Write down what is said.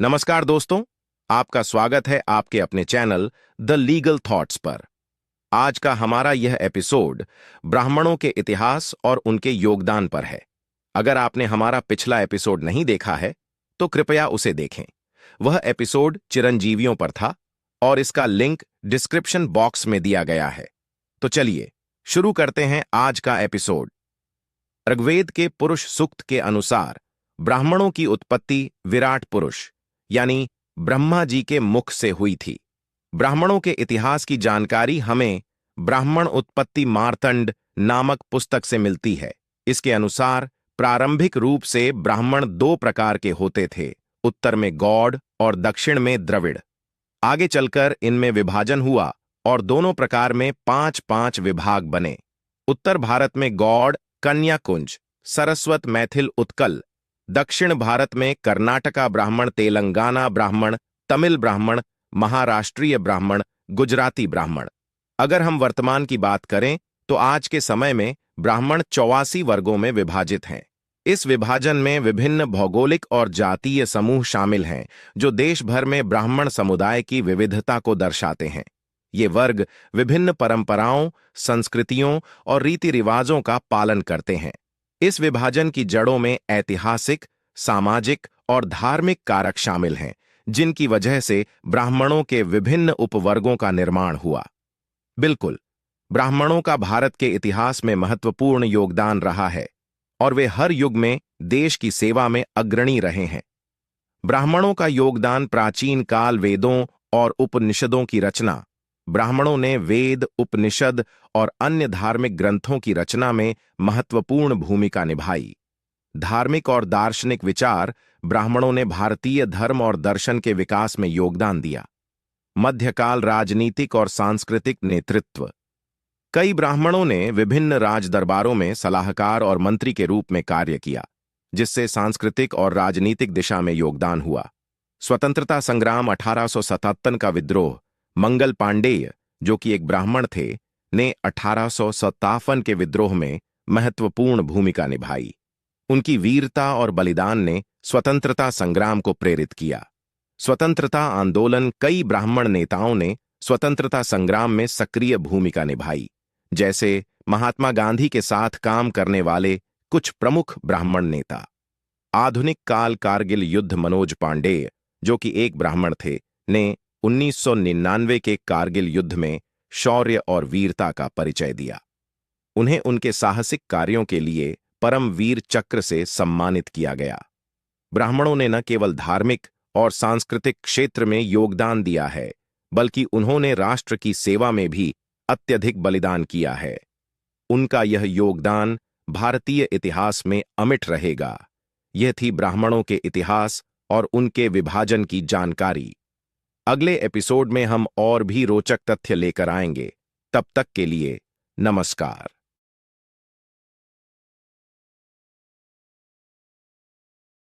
नमस्कार दोस्तों, आपका स्वागत है आपके अपने चैनल द लीगल थॉट्स पर। आज का हमारा यह एपिसोड ब्राह्मणों के इतिहास और उनके योगदान पर है। अगर आपने हमारा पिछला एपिसोड नहीं देखा है, तो कृपया उसे देखें। वह एपिसोड चिरंजीवियों पर था और इसका लिंक डिस्क्रिप्शन बॉक्स में दिया गया है। तो चलिए शुरू करते हैं आज का एपिसोड। ऋग्वेद के पुरुष सूक्त के अनुसार ब्राह्मणों की उत्पत्ति विराट पुरुष यानी ब्रह्मा जी के मुख से हुई थी। ब्राह्मणों के इतिहास की जानकारी हमें ब्राह्मण उत्पत्ति मार्तंड नामक पुस्तक से मिलती है। इसके अनुसार प्रारंभिक रूप से ब्राह्मण दो प्रकार के होते थे, उत्तर में गौड़ और दक्षिण में द्रविड़। आगे चलकर इनमें विभाजन हुआ और दोनों प्रकार में 5-5 विभाग बने। उत्तर भारत में गौड़, कन्याकुंज, सरस्वत, मैथिल, उत्कल। दक्षिण भारत में कर्नाटका ब्राह्मण, तेलंगाना ब्राह्मण, तमिल ब्राह्मण, महाराष्ट्रीय ब्राह्मण, गुजराती ब्राह्मण। अगर हम वर्तमान की बात करें तो आज के समय में ब्राह्मण 84 वर्गों में विभाजित हैं। इस विभाजन में विभिन्न भौगोलिक और जातीय समूह शामिल हैं जो देश भर में ब्राह्मण समुदाय की विविधता को दर्शाते हैं। ये वर्ग विभिन्न परंपराओं, संस्कृतियों और रीति रिवाजों का पालन करते हैं। इस विभाजन की जड़ों में ऐतिहासिक, सामाजिक और धार्मिक कारक शामिल हैं, जिनकी वजह से ब्राह्मणों के विभिन्न उपवर्गों का निर्माण हुआ। बिल्कुल, ब्राह्मणों का भारत के इतिहास में महत्वपूर्ण योगदान रहा है और वे हर युग में देश की सेवा में अग्रणी रहे हैं। ब्राह्मणों का योगदान प्राचीन काल वेदों और उपनिषदों की रचना। ब्राह्मणों ने वेद, उपनिषद और अन्य धार्मिक ग्रंथों की रचना में महत्वपूर्ण भूमिका निभाई। धार्मिक और दार्शनिक विचार। ब्राह्मणों ने भारतीय धर्म और दर्शन के विकास में योगदान दिया। मध्यकाल राजनीतिक और सांस्कृतिक नेतृत्व। कई ब्राह्मणों ने विभिन्न राज दरबारों में सलाहकार और मंत्री के रूप में कार्य किया, जिससे सांस्कृतिक और राजनीतिक दिशा में योगदान हुआ। स्वतंत्रता संग्राम 1857 का विद्रोह। मंगल पांडेय, जो कि एक ब्राह्मण थे, ने 1857 के विद्रोह में महत्वपूर्ण भूमिका निभाई। उनकी वीरता और बलिदान ने स्वतंत्रता संग्राम को प्रेरित किया। स्वतंत्रता आंदोलन। कई ब्राह्मण नेताओं ने स्वतंत्रता संग्राम में सक्रिय भूमिका निभाई, जैसे महात्मा गांधी के साथ काम करने वाले कुछ प्रमुख ब्राह्मण नेता। आधुनिक काल कारगिल युद्ध। मनोज पांडेय, जो कि एक ब्राह्मण थे, ने 1999 के कारगिल युद्ध में शौर्य और वीरता का परिचय दिया। उन्हें उनके साहसिक कार्यों के लिए परम वीर चक्र से सम्मानित किया गया। ब्राह्मणों ने न केवल धार्मिक और सांस्कृतिक क्षेत्र में योगदान दिया है, बल्कि उन्होंने राष्ट्र की सेवा में भी अत्यधिक बलिदान किया है। उनका यह योगदान भारतीय इतिहास में अमिट रहेगा। यह थी ब्राह्मणों के इतिहास और उनके विभाजन की जानकारी। अगले एपिसोड में हम और भी रोचक तथ्य लेकर आएंगे। तब तक के लिए नमस्कार।